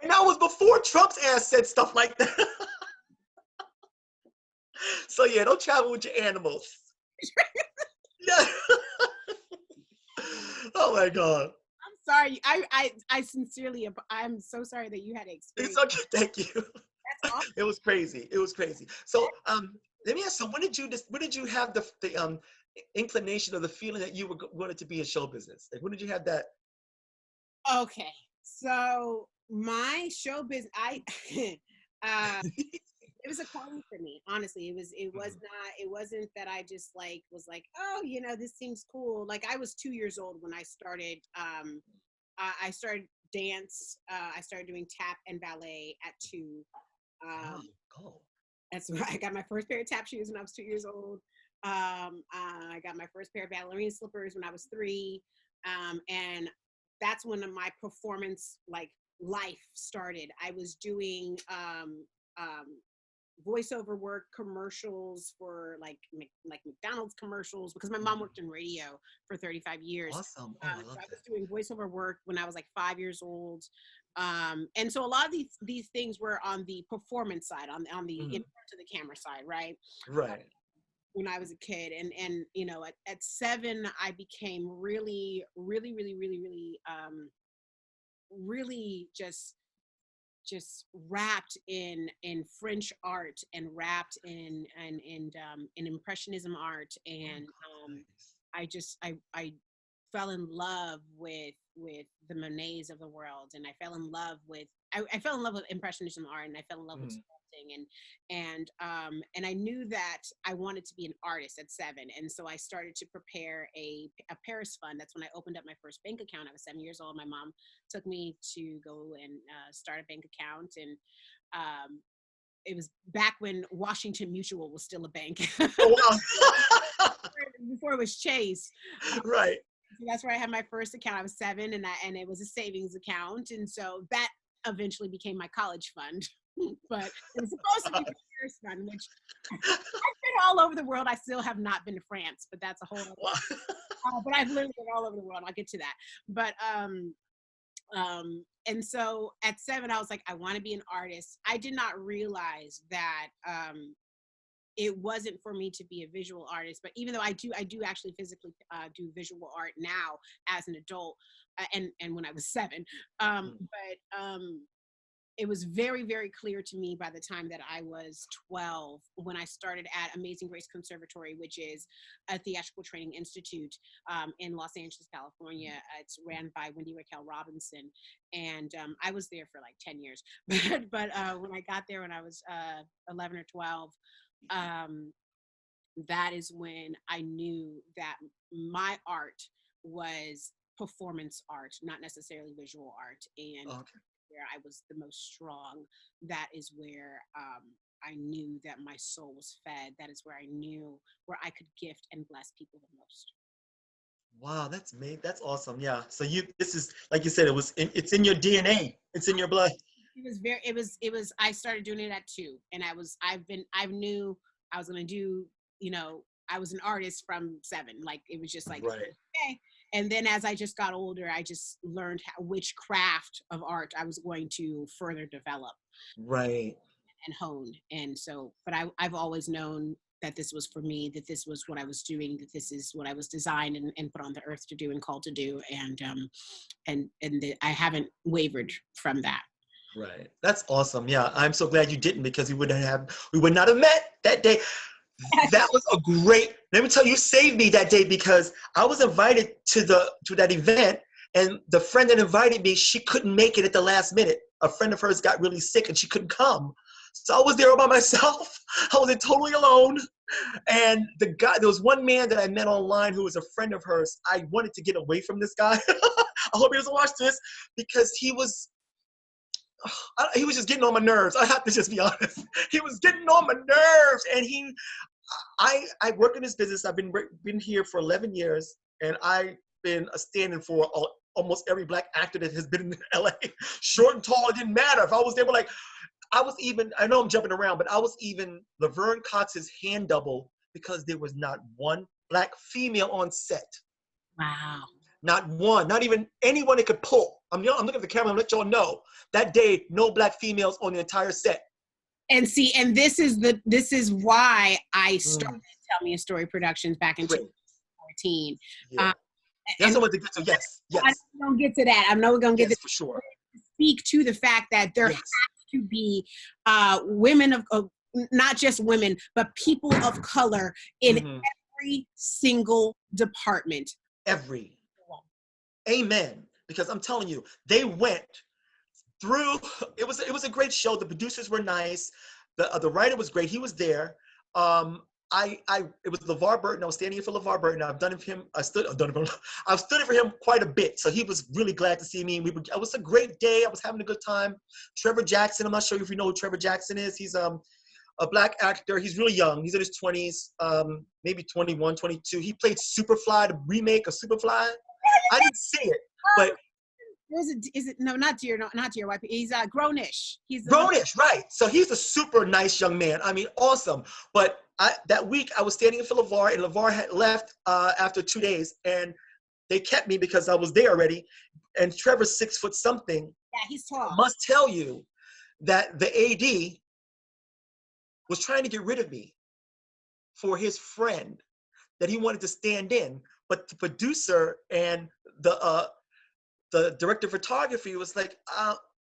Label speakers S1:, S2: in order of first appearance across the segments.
S1: And that was before Trump's ass said stuff like that. So yeah, don't travel with your animals. Yeah. Oh my God.
S2: I'm sorry. I sincerely, I'm so sorry that you had to
S1: It's
S2: experience.
S1: okay. Thank you.
S2: That's awesome.
S1: It was crazy. It was crazy. So let me ask you, when did you have the inclination or the feeling that you wanted to be in show business? Like when did you have that?
S2: Okay, so my show business, uh, it was a calling for me. Honestly,
S1: Mhm.
S2: it wasn't that I just like was like, oh, this seems cool. Like I was 2 years old when I started. I started dance. I started doing tap and ballet at 2.
S1: Wow.
S2: Um,
S1: Oh.
S2: that's where I got my first pair of tap shoes when I was 2 years old. I got my first pair of ballerina slippers when I was 3. And that's when my performance life started. I was doing um, voiceover work, commercials for like McDonald's commercials, because my mom
S1: Mhm.
S2: worked in radio for 35 years.
S1: Awesome. Oh, I
S2: So
S1: love
S2: I was
S1: that.
S2: doing voiceover work when I was like 5 years old. And so a lot of these things were on the performance side, on the in
S1: Mhm.
S2: front of the camera side, right?
S1: Right.
S2: When I was a kid, and at 7 I became really, really, really, really, really, really just wrapped in French art, and wrapped in impressionism art.
S1: Oh,
S2: And
S1: nice.
S2: I fell in love with the Monets of the world, and I fell in love with impressionism art, and I fell in love with
S1: Mhm.
S2: sculpting, and I knew that I wanted to be an artist at 7. And so I started to prepare a Paris fund. That's when I opened up my first bank account. I was 7 years old. My mom took me to go and start a bank account. And um, it was back when Washington Mutual was still a bank.
S1: Oh, wow.
S2: Before it was Chase.
S1: Right.
S2: So that's where I had my first account. I was 7, and it was a savings account, and so that eventually became my college fund. But it was supposed to be my Paris fund, which I've been all over the world. I still have not been to France, but that's a whole other.
S1: Wow.
S2: But I've literally been all over the world. I'll get to that. But and so at 7, I was like, I want to be an artist. I did not realize that it wasn't for me to be a visual artist. But even though I do actually physically do visual art now as an adult, and when I was 7.
S1: Mhm.
S2: But it was very, very clear to me by the time that I was 12, when I started at Amazing Grace Conservatory, which is a theatrical training institute in Los Angeles, California. It's ran by Angelica Robinson, and I was there for like 10 years. But when I got there when I was 11 or 12, um, that is when I knew that my art was performance art, not necessarily visual art. And
S1: Okay.
S2: where I was the most strong, that is where I knew that my soul was fed. That is where I knew where I could gift and bless people the most.
S1: Wow, that's me. That's awesome. Yeah. So this is like you said, it's in your DNA. It's in your blood.
S2: It was very, it was, I started doing it at 2. And I knew I was going to do, I was an artist from 7. Like, it was just like,
S1: Right.
S2: okay. And then as I just got older, I just learned which craft of art I was going to further develop
S1: Right.
S2: and hone. And so, but I've always known that this was for me, that this was what I was doing, that this is what I was designed and put on the earth to do and called to do. And that I haven't wavered from that.
S1: Right. That's awesome. Yeah. I'm so glad you didn't, because we would not have met that day. That was a great, let me tell you, you saved me that day, because I was invited to that event, and the friend that invited me, she couldn't make it at the last minute. A friend of hers got really sick and she couldn't come. So I was there all by myself. I was there totally alone. And there was one man that I met online who was a friend of hers. I wanted to get away from this guy. I hope he doesn't watch this, because he was just getting on my nerves. I have to just be honest. He was getting on my nerves, and I work in this business. I've been here for 11 years, and I've been a stand-in for almost every black actor that has been in LA. Short and tall, it didn't matter. If I was there, but like I know I'm jumping around, but I was even Laverne Cox's hand double, because there was not one black female on set.
S2: Wow.
S1: Not one, not even anyone that could pull. I'm looking at the camera and let y'all know that day, no black females on the entire set.
S2: And see, and this is why I started Tell Me a Story Productions back in 2014.
S1: Yeah. That's what I want to get to. Yes.
S2: I know we're going to get to that. I know we're going to get to
S1: for sure.
S2: Speak to the fact that there has to be women of not just women, but people of color in every single department.
S1: Every. Amen. Because I'm telling you, they went through. It was a great show. The producers were nice. The writer was great. He was there. It was LeVar Burton. I was standing in for LeVar Burton. I've stood in for him quite a bit. So he was really glad to see me. It was a great day. I was having a good time. Trevor Jackson. I'm not sure if you know who Trevor Jackson is. He's a black actor. He's really young. He's in his 20s, maybe 21, 22. He played Superfly, the remake of Superfly. I didn't see it, but
S2: is it no, not Dear White People. He's Grownish. He's
S1: Grownish, right? So he's a super nice young man. I mean, awesome. But that week I was standing in for LeVar, and LeVar had left after 2 days, and they kept me because I was there already. And Trevor's 6 foot something.
S2: Yeah, he's tall.
S1: I must tell you that the AD was trying to get rid of me for his friend that he wanted to stand in, but the producer and the director of photography was like,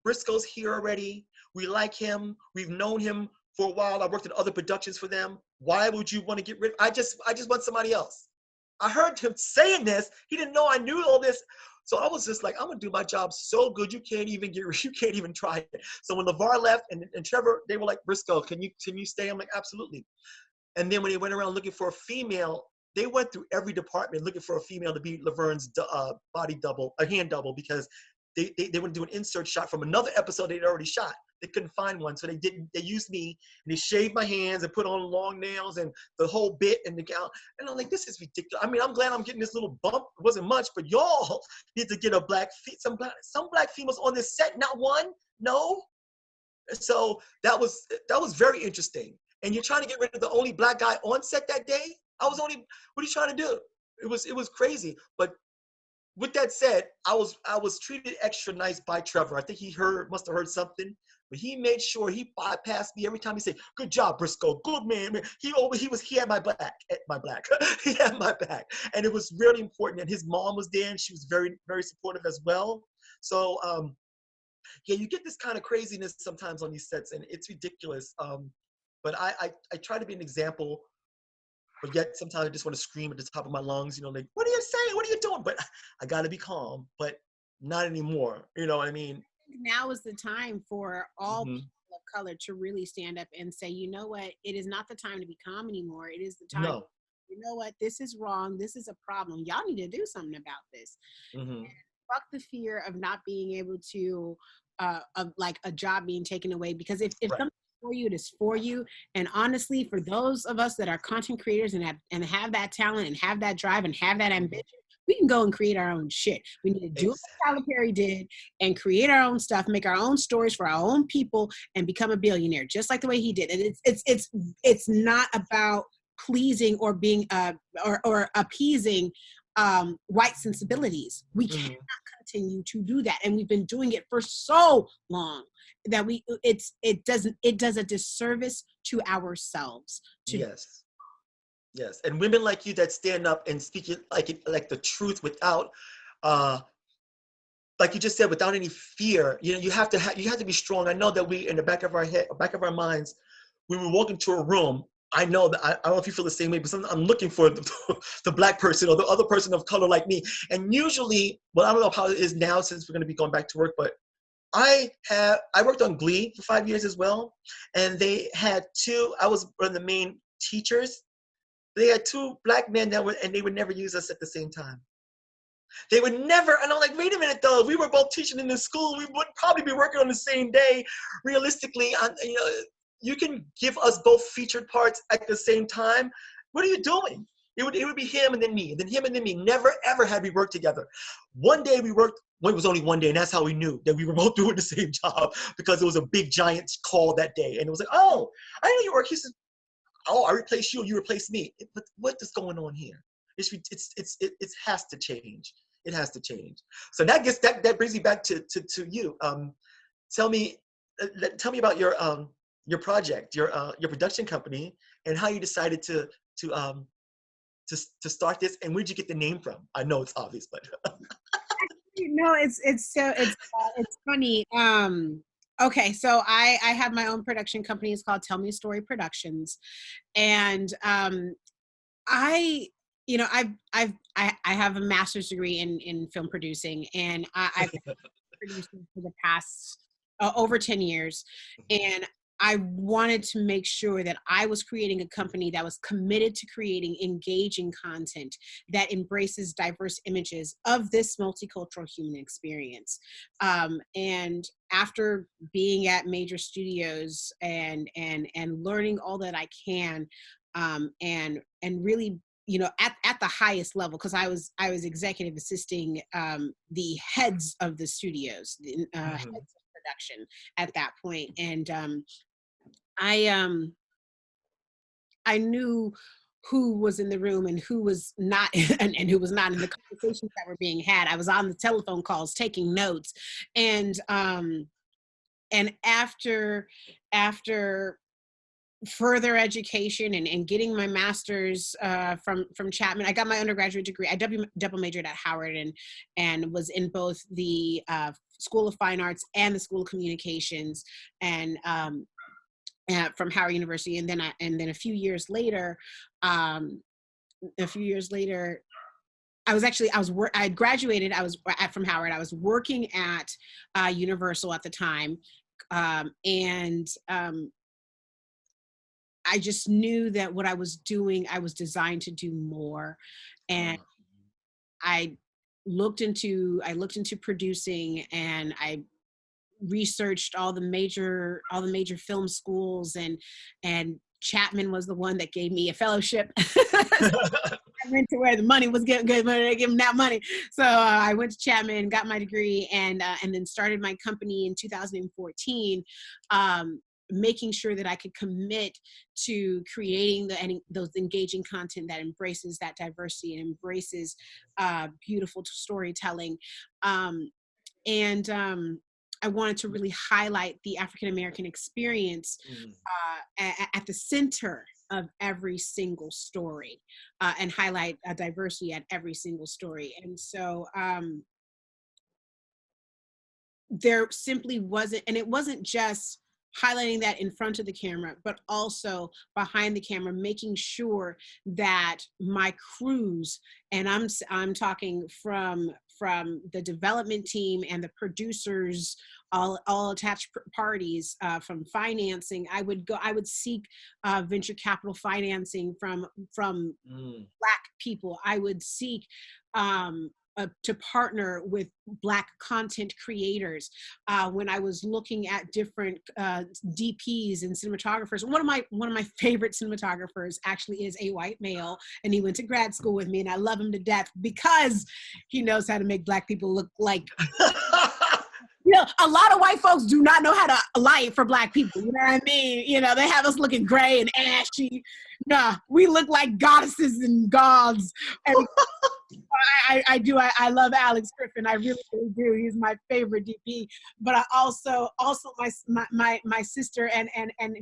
S1: Briscoe's here already. We like him. We've known him for a while. I worked in other productions for them. Why would you want to get rid? I just want somebody else. I heard him saying this. He didn't know I knew all this. So I was just like, I'm gonna do my job so good you can't even try it. So when LeVar left and Trevor, they were like, Briscoe, can you stay? I'm like, absolutely. And then when they went around looking for a female, they went through every department looking for a female to be Laverne's body double, a hand double, because they would do an insert shot from another episode they'd already shot. They couldn't find one, so they used me, and they shaved my hands and put on long nails and the whole bit and the gown. And I'm like, this is ridiculous. I mean, I'm glad I'm getting this little bump. It wasn't much, but y'all need to get some black females on this set. Not one, no. So that was very interesting. And you're trying to get rid of the only black guy on set that day? What are you trying to do? It was crazy. But with that said, I was treated extra nice by Trevor. I think he must have heard something, but he made sure he bypassed me every time he said, "Good job, Briscoe. Good man." He had my back. He had my back, and it was really important. And his mom was there, and she was very, very supportive as well. So yeah, you get this kind of craziness sometimes on these sets, and it's ridiculous. But I try to be an example. But yet sometimes I just want to scream at the top of my lungs, like, what are you saying? What are you doing? But I got to be calm, but not anymore. You know what I mean?
S2: Now is the time for all people of color to really stand up and say, you know what? It is not the time to be calm anymore. It is the time.
S1: No.
S2: You know what? This is wrong. This is a problem. Y'all need to do something about this. And fuck the fear of not being able to, of like a job being taken away. Because if something for you, it is for you. And honestly, for those of us that are content creators and have that talent and have that drive and have that ambition, we can go and create our own shit. We need to do what Tyler Perry did and create our own stuff, make our own stories for our own people, and become a billionaire, just like the way he did. And it's not about pleasing or being or appeasing white sensibilities. We cannot continue to do that, and we've been doing it for so long that it does a disservice to ourselves.
S1: Yes, and women like you that stand up and speak it like the truth without, like you just said, without any fear. You have to be strong. I know that we, in the back of our minds, when we walk into a room, I know that I don't know if you feel the same way, but sometimes I'm looking for the black person or the other person of color like me. And usually, well, I don't know how it is now since we're going to be going back to work, but I worked on Glee for 5 years as well, and they had I was one of the main teachers. They had 2 black men and they would never use us at the same time. They would never, and I'm like, wait a minute though, we were both teaching in the school, we would probably be working on the same day. Realistically, you can give us both featured parts at the same time. What are you doing? It would be him and then me, and then him and then me. Never ever had we worked together. One day we worked, well, it was only one day, and that's how we knew that we were both doing the same job, because it was a big giant call that day. And it was like, oh, I know you work. He said, oh, I replaced you, you replaced me. But what is going on here? It has to change. It has to change. So that brings me back to you. Tell me tell me about your project, your production company, and how you decided to um to start this, and where did you get the name from? I know it's obvious, but
S2: No, it's funny. Okay, so I have my own production company. It's called Tell Me a Story Productions, and I you know I have a master's degree in film producing, and I've been producing for the past over 10 years, and I wanted to make sure that I was creating a company that was committed to creating engaging content that embraces diverse images of this multicultural human experience. And after being at major studios and learning all that I can, and really, at the highest level, because I was executive assisting the heads of the studios, heads of production at that point, and I knew who was in the room and who was not, and who was not in the conversations that were being had. I was on the telephone calls taking notes, and after further education and getting my master's from Chapman. I got my undergraduate degree. I double majored at Howard and was in both the School of Fine Arts and the School of Communications, and from Howard University. And then a few years later, I graduated. I was from Howard. I was working at Universal at the time, and I just knew that what I was doing, I was designed to do more. And I looked into producing, and I researched all the major film schools, and Chapman was the one that gave me a fellowship. I went to where the money was getting good, money, they give them that money. So I went to Chapman, got my degree, and then started my company in 2014, making sure that I could commit to creating those engaging content that embraces that diversity and embraces beautiful storytelling. And I wanted to really highlight the African-American experience at the center of every single story, and highlight diversity at every single story. And so there simply wasn't, and it wasn't just highlighting that in front of the camera, but also behind the camera, making sure that my crews, and I'm talking from the development team and the producers, all attached parties, from financing. I would seek venture capital financing from Black people. I would seek to partner with Black content creators. When I was looking at different DPs and cinematographers, one of my favorite cinematographers actually is a white male, and he went to grad school with me, and I love him to death because he knows how to make Black people look like. A lot of white folks do not know how to light for Black people. You know what I mean? They have us looking gray and ashy. Nah, we look like goddesses and gods. And I love Alex Griffin. I really, really do. He's my favorite DP. But I also my sister and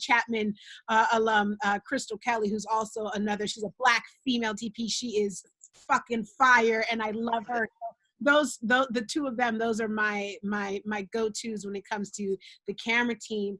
S2: Chapman alum, Crystal Kelly, who's also she's a Black female DP. She is fucking fire, and I love her. The two of them, those are my go-tos when it comes to the camera team.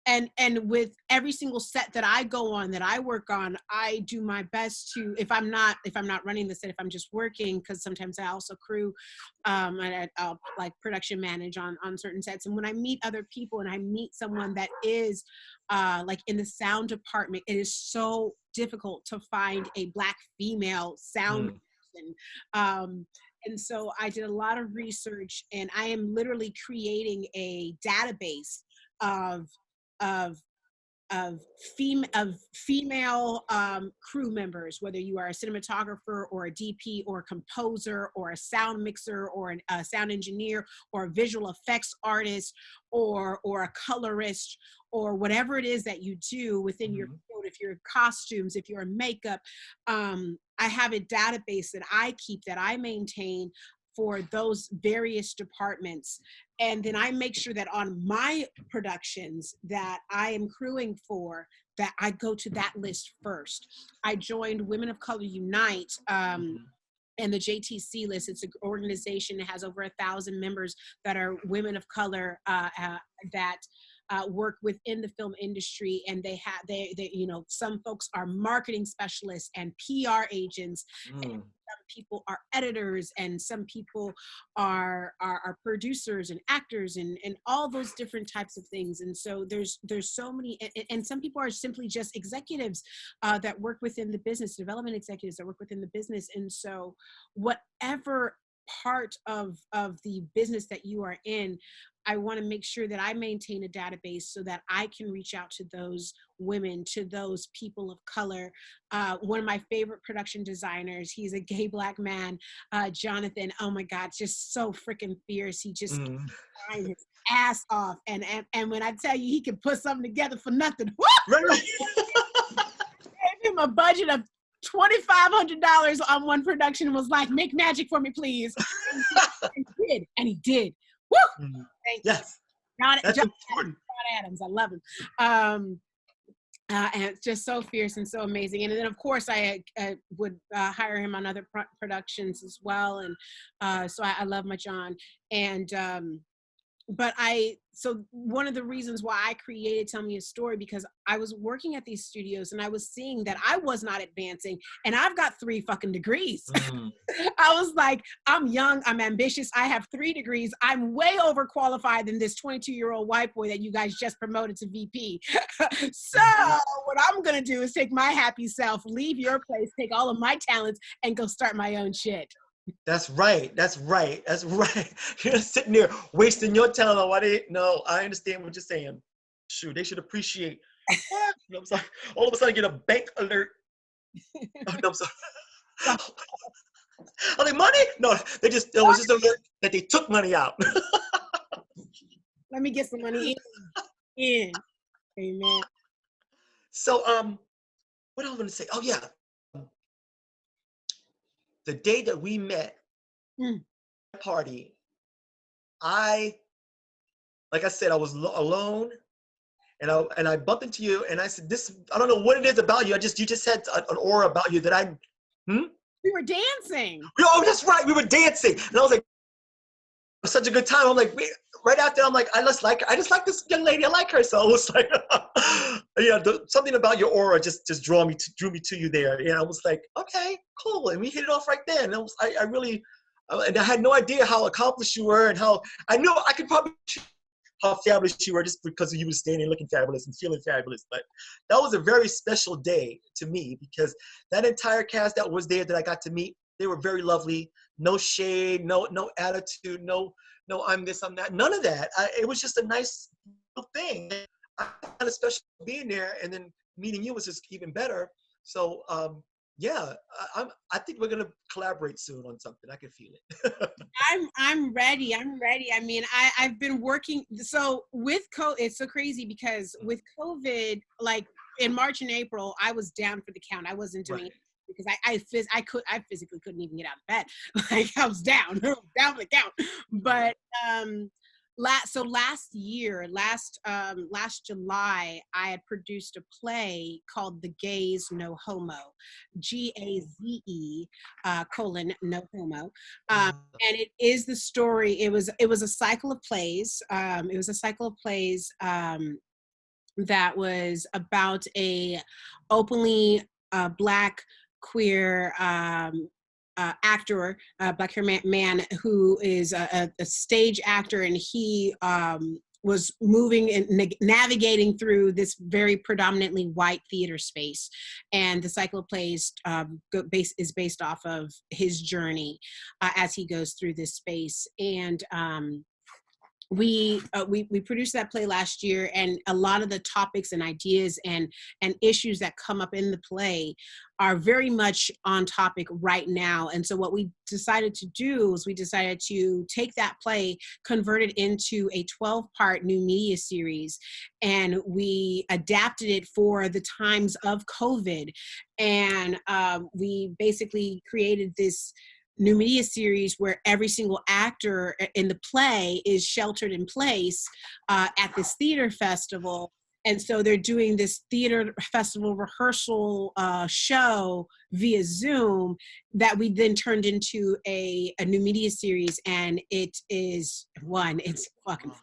S2: And with every single set that I go on, that I work on, I do my best to, if I'm not running the set, if I'm just working, because sometimes I also crew, and I'll like production manage on certain sets. And when I meet other people and I meet someone that is like in the sound department, it is so difficult to find a Black female sound person. And so I did a lot of research, and I am literally creating a database of female crew members, whether you are a cinematographer or a DP or a composer or a sound mixer or a sound engineer or a visual effects artist or a colorist or whatever it is that you do within your field. if you're costumes, if you're makeup, I have a database that I keep, that I maintain for those various departments. And then I make sure that on my productions that I am crewing for, that I go to that list first. I joined Women of Color Unite, and the JTC list. It's an organization that has over 1,000 members that are women of color that work within the film industry, and they you know, some folks are marketing specialists and PR agents, and some people are editors, and some people are producers and actors, and all those different types of things. And so there's so many, and some people are simply just executives that work within the business, development executives that work within the business. And so whatever part of the business that you are in, I want to make sure that I maintain a database so that I can reach out to those women, to those people of color. One of my favorite production designers, he's a gay Black man, Jonathan. Oh my God, just so freaking fierce. He just trying his ass off. And when I tell you he can put something together for nothing,
S1: Right.
S2: gave him a budget of $2,500 on one production and was like, make magic for me, please. And he did. Woo! Thank you.
S1: Yes. That's important.
S2: John Adams, I love him. And it's just so fierce and so amazing. And then, of course, I would hire him on other productions as well. And so I love my John. And so one of the reasons why I created Tell Me a Story, because I was working at these studios and I was seeing that I was not advancing, and I've got 3 fucking degrees. I was like, I'm young, I'm ambitious, I have 3 degrees, I'm way overqualified than this 22-year-old white boy that you guys just promoted to VP. So what I'm gonna do is take my happy self, leave your place, take all of my talents, and go start my own shit.
S1: That's right. That's right. That's right. You're sitting there wasting your talent on why they. No, I understand what you're saying. Shoot, they should appreciate. What? I'm sorry. All of a sudden, get a bank alert. Oh, no, I'm sorry. Are they money? No, it was just an alert that they took money out.
S2: Let me get some money in. Amen.
S1: So, what else I want to say? Oh yeah. The day that we met, party, like I said, I was alone, and I bumped into you, and I said, I don't know what it is about you. You just had an aura about you that
S2: We were dancing.
S1: Oh, that's right, we were dancing, and I was like, it was such a good time. I'm like, right after, I'm like, I just like this young lady. I like her. So I was like, yeah, something about your aura just drew me to you there. And I was like, okay, cool. And we hit it off right then. And I really, and I had no idea how accomplished you were, and how I knew I could probably how fabulous you were just because you were standing looking fabulous and feeling fabulous. But that was a very special day to me, because that entire cast that was there that I got to meet, they were very lovely. No shade, no attitude, no I'm this, I'm that, none of that. It was just a nice little thing. I had a special being there, and then meeting you was just even better. So yeah, I think we're gonna collaborate soon on something. I can feel it.
S2: I'm ready. I mean, I've been working. So with COVID, it's so crazy because with COVID, like in March and April, I was down for the count. I wasn't doing it because I physically couldn't even get out of bed. Like I was down for the count. But last July, I had produced a play called The Gaze No Homo, GAZE no homo, and it is the story. It was a cycle of plays. That was about a openly Black queer actor, Black queer man who is a stage actor, and he was moving and navigating through this very predominantly white theater space. And the cycle of plays is based off of his journey as he goes through this space. And we produced that play last year, and a lot of the topics and ideas and issues that come up in the play are very much on topic right now. And so what we decided to do is we decided to take that play, convert it into a 12-part new media series, and we adapted it for the times of COVID. And we basically created this new media series where every single actor in the play is sheltered in place at this theater festival. And so they're doing this theater festival rehearsal show via Zoom that we then turned into a new media series, and it's fucking fire.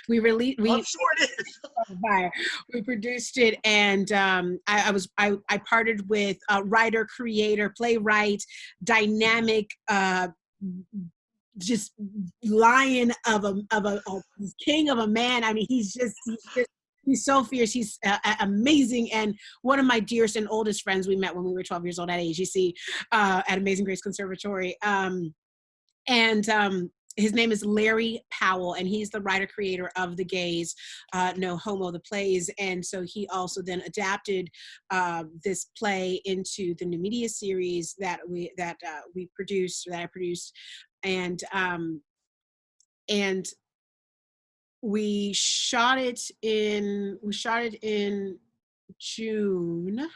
S2: We released.
S1: I'm sure it is.
S2: Fire. We produced it, and I partnered with a writer, creator, playwright, dynamic, just lion of a king of a man. I mean, he's so fierce. He's amazing, and one of my dearest and oldest friends. We met when we were 12 years old at AGC at Amazing Grace Conservatory, and his name is Larry Powell, and he's the writer-creator of The Gays, No Homo, the plays. And so he also then adapted this play into the new media series that I produced, and we shot it in June.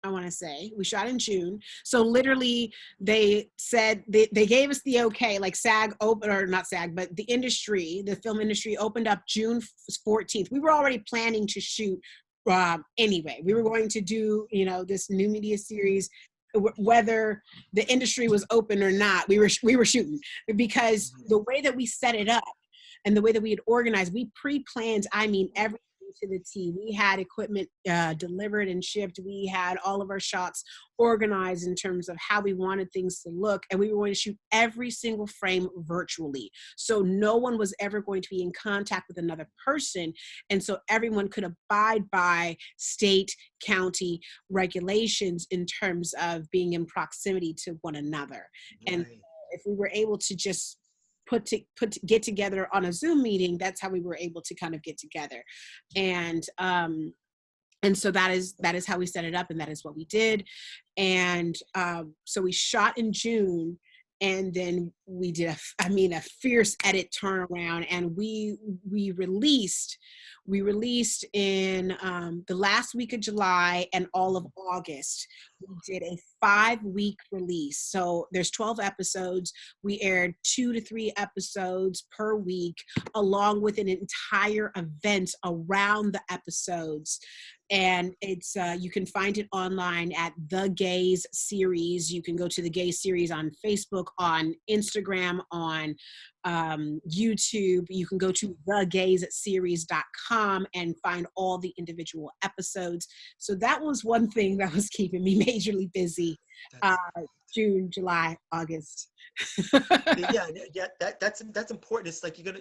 S2: I want to say we shot in June. So literally they said they gave us the okay, like SAG open, or not SAG, but the film industry opened up June 14th. We were already planning to shoot anyway. We were going to do, this new media series, whether the industry was open or not. We were shooting, because the way that we set it up and the way that we had organized, we pre-planned, everything to the T. We had equipment delivered and shipped. We had all of our shots organized in terms of how we wanted things to look, and we were going to shoot every single frame virtually. So no one was ever going to be in contact with another person, and so everyone could abide by state, county regulations in terms of being in proximity to one another. Right. And if we were able to just get together on a Zoom meeting, that's how we were able to kind of get together. And so that is how we set it up, and that is what we did. And so we shot in June, and then we did a fierce edit turnaround, and we released in the last week of July and all of August. We did a 5-week release. So there's 12 episodes. We aired 2 to 3 episodes per week, along with an entire event around the episodes. And it's you can find it online at The Gays Series. You can go to The Gays Series on Facebook, on Instagram, on YouTube. You can go to thegaysseries.com and find all the individual episodes. So that was one thing that was keeping me majorly busy. June, July, August.
S1: Yeah, that's important. It's like you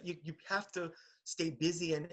S1: have to stay busy and